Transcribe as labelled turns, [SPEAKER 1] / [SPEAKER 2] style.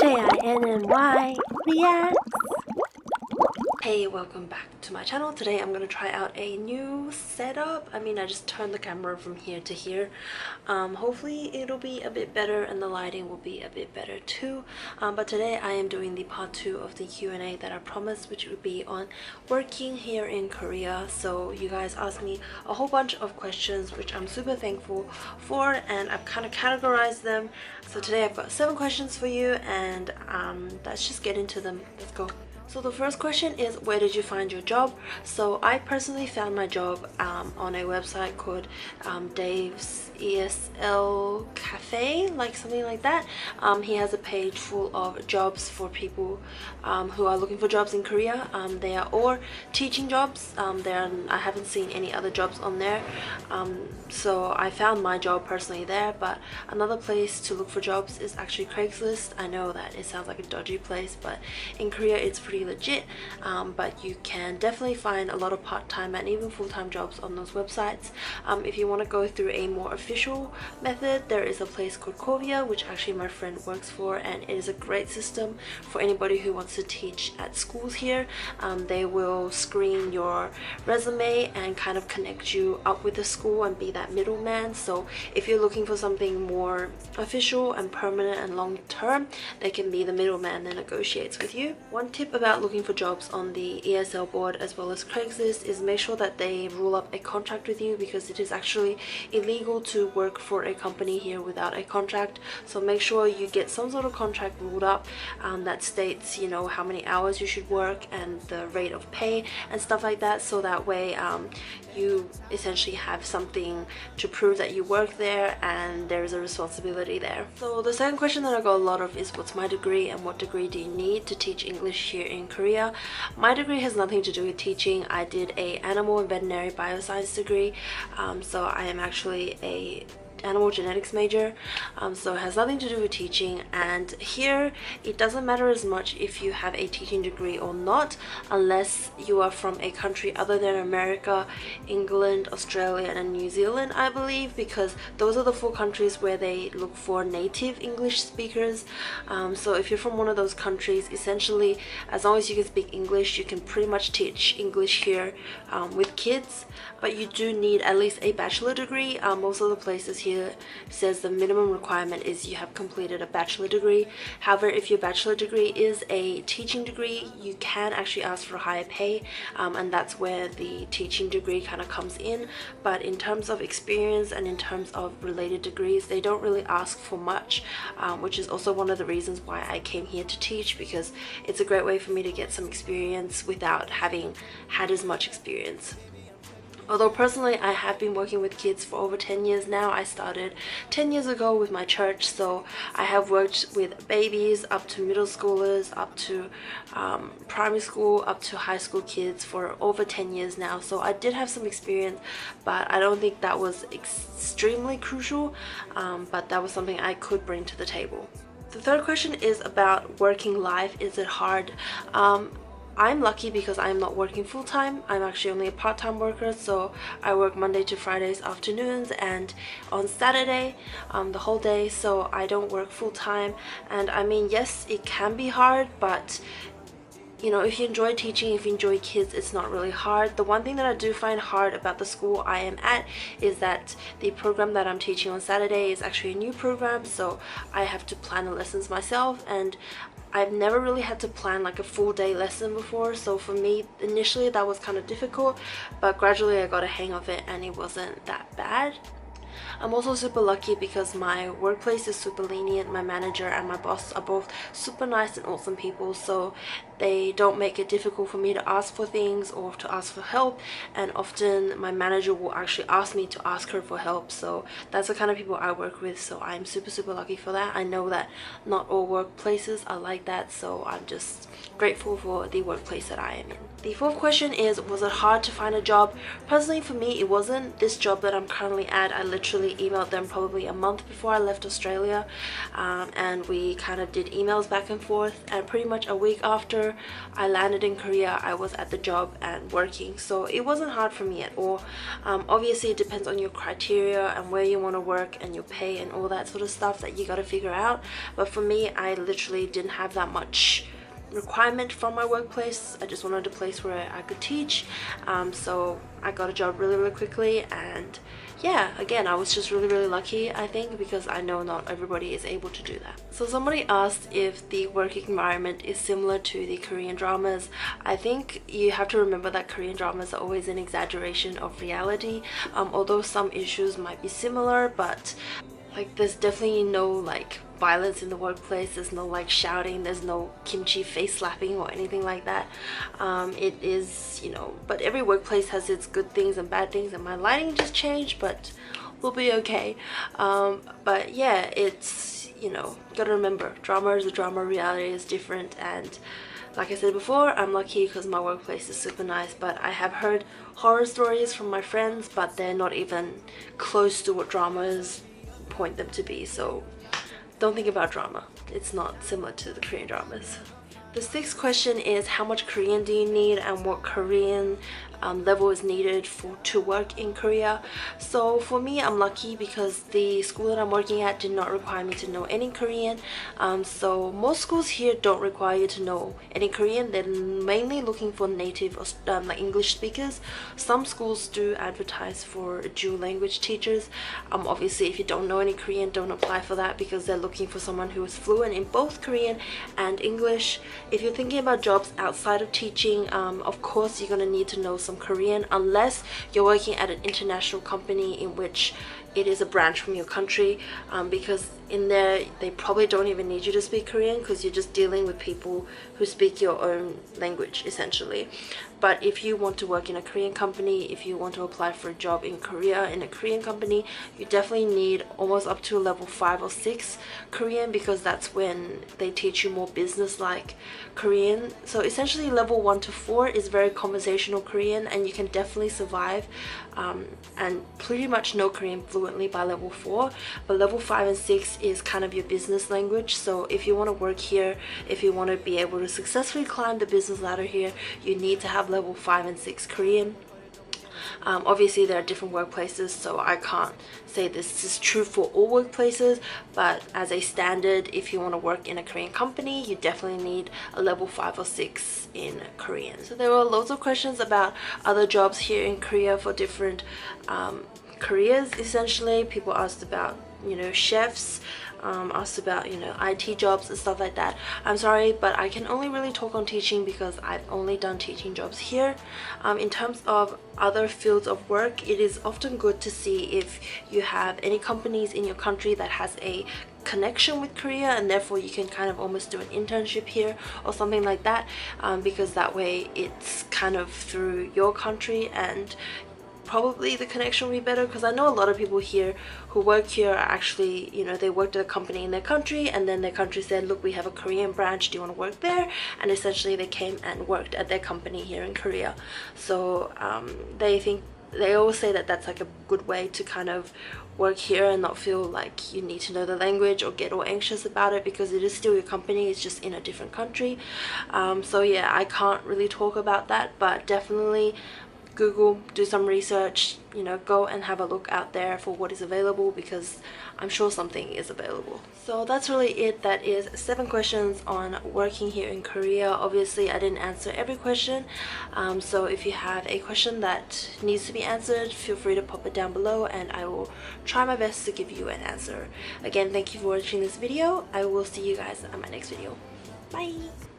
[SPEAKER 1] JINNY Reacts.
[SPEAKER 2] Hey, welcome back to my channel. Today I'm gonna try out a new setup. I just turned the camera from here to here. Hopefully it'll be a bit better and the lighting will be a bit better too. But today I am doing the part 2 of the Q&A that I promised, which would be on working here in Korea. So you guys asked me a whole bunch of questions, which I'm super thankful for, and I've kind of categorized them. So today I've got 7 questions for you, and let's just get into them. Let's go. So the first question is, where did you find your job? So I personally found my job on a website called Dave's ESL Cafe, like something like that. He has a page full of jobs for people who are looking for jobs in Korea. They are all teaching jobs. I haven't seen any other jobs on there. So I found my job personally there, but another place to look for jobs is actually Craigslist. I know that it sounds like a dodgy place, but in Korea it's pretty legit. But you can definitely find a lot of part-time and even full-time jobs on those websites. If you want to go through a more official method, there is a place called Kovia, which actually my friend works for, and it is a great system for anybody who wants to teach at schools here. They will screen your resume and kind of connect you up with the school and be that middleman. So if you're looking for something more official and permanent and long-term, they can be the middleman that negotiates with you. One tip about looking for jobs on the ESL board as well as Craigslist is make sure that they rule up a contract with you, because it is actually illegal to work for a company here without a contract. So make sure you get some sort of contract ruled up that states, you know, how many hours you should work and the rate of pay and stuff like that, so that way you essentially have something to prove that you work there and there's a responsibility there. So the second question that I got a lot of is, what's my degree and what degree do you need to teach English here in Korea? My degree has nothing to do with teaching. I did a animal and veterinary bioscience degree, so I am actually a animal genetics major, so it has nothing to do with teaching. And here it doesn't matter as much if you have a teaching degree or not, unless you are from a country other than America, England, Australia and New Zealand, I believe, because those are the 4 countries where they look for native English speakers. So if you're from one of those countries, essentially as long as you can speak English, you can pretty much teach English here with kids. But you do need at least a bachelor degree. Most of the places here says the minimum requirement is you have completed a bachelor degree. However, if your bachelor degree is a teaching degree, you can actually ask for higher pay, and that's where the teaching degree kind of comes in. But in terms of experience and in terms of related degrees, they don't really ask for much, which is also one of the reasons why I came here to teach, because it's a great way for me to get some experience without having had as much experience. Although personally I have been working with kids for over 10 years now. I started 10 years ago with my church, so I have worked with babies up to middle schoolers, up to primary school, up to high school kids for over 10 years now. So I did have some experience, but I don't think that was extremely crucial, but that was something I could bring to the table. The third question is about working life. Is it hard? I'm lucky because I'm not working full-time. I'm actually only a part-time worker, so I work Monday to Fridays afternoons and on Saturday the whole day, so I don't work full-time. And yes, it can be hard, but you know, if you enjoy teaching, if you enjoy kids, it's not really hard. The one thing that I do find hard about the school I am at is that the program that I'm teaching on Saturday is actually a new program, so I have to plan the lessons myself, and I've never really had to plan like a full day lesson before. So for me, initially that was kind of difficult, but gradually I got a hang of it and it wasn't that bad. I'm also super lucky because my workplace is super lenient. My manager and my boss are both super nice and awesome people, so they don't make it difficult for me to ask for things or to ask for help, and often my manager will actually ask me to ask her for help. So that's the kind of people I work with, so I'm super lucky for that. I know that not all workplaces are like that, so I'm just grateful for the workplace that I am in. The fourth question is, was it hard to find a job? Personally, for me, it wasn't. This job that I'm currently at, I literally literally emailed them probably a month before I left Australia, and we kind of did emails back and forth, and pretty much a week after I landed in Korea, I was at the job and working. So it wasn't hard for me at all. Obviously it depends on your criteria and where you want to work and your pay and all that sort of stuff that you got to figure out. But for me, I literally didn't have that much requirement from my workplace. I just wanted a place where I could teach, so I got a job really quickly. And yeah, again, I was just really lucky, I think, because I know not everybody is able to do that. So somebody asked if the working environment is similar to the Korean dramas. I think you have to remember that Korean dramas are always an exaggeration of reality, although some issues might be similar, but like there's definitely no like violence in the workplace. There's no like shouting, there's no kimchi face slapping or anything like that. It is, you know, but every workplace has its good things and bad things, and my lighting just changed, but we'll be okay. But yeah, it's, you know, gotta remember, drama is a drama, reality is different. And like I said before, I'm lucky because my workplace is super nice, but I have heard horror stories from my friends, but they're not even close to what dramas point them to be. So don't think about drama, it's not similar to the Korean dramas. The sixth question is, how much Korean do you need and what Korean level is needed to work in Korea? So for me, I'm lucky because the school that I'm working at did not require me to know any Korean. So most schools here don't require you to know any Korean. They're mainly looking for native like English speakers. Some schools do advertise for dual language teachers. Obviously if you don't know any Korean, don't apply for that because they're looking for someone who is fluent in both Korean and English. If you're thinking about jobs outside of teaching, of course you're going to need to know some Korean, unless you're working at an international company in which it is a branch from your country, because in there they probably don't even need you to speak Korean because you're just dealing with people who speak your own language essentially. But if you want to work in a Korean company, if you want to apply for a job in Korea in a Korean company, you definitely need almost up to level 5 or 6 Korean, because that's when they teach you more business-like Korean. So essentially level 1 to 4 is very conversational Korean, and you can definitely survive and pretty much know Korean fluently by level 4. But level 5 and 6 is kind of your business language. So if you want to work here, if you want to be able to successfully climb the business ladder here, you need to have level 5 and 6 Korean. Obviously there are different workplaces, so I can't say this is true for all workplaces, but as a standard, if you want to work in a Korean company, you definitely need a level 5 or 6 in Korean. So there were loads of questions about other jobs here in Korea for different careers. Essentially people asked about, you know, chefs, asked about, you know, IT jobs and stuff like that. I'm sorry, but I can only really talk on teaching because I've only done teaching jobs here. In terms of other fields of work, it is often good to see if you have any companies in your country that has a connection with Korea, and therefore you can kind of almost do an internship here or something like that, because that way it's kind of through your country, and probably the connection will be better, because I know a lot of people here who work here are actually, you know, they worked at a company in their country and then their country said, look, we have a Korean branch, do you want to work there? And essentially they came and worked at their company here in Korea. So they always say that that's like a good way to kind of work here and not feel like you need to know the language or get all anxious about it, because it is still your company, it's just in a different country. So yeah, I can't really talk about that, but definitely Google, do some research, you know, go and have a look out there for what is available, because I'm sure something is available. So that's really it. That is 7 questions on working here in Korea. Obviously I didn't answer every question, so if you have a question that needs to be answered, feel free to pop it down below and I will try my best to give you an answer. Again, thank you for watching this video. I will see you guys on my next video. Bye!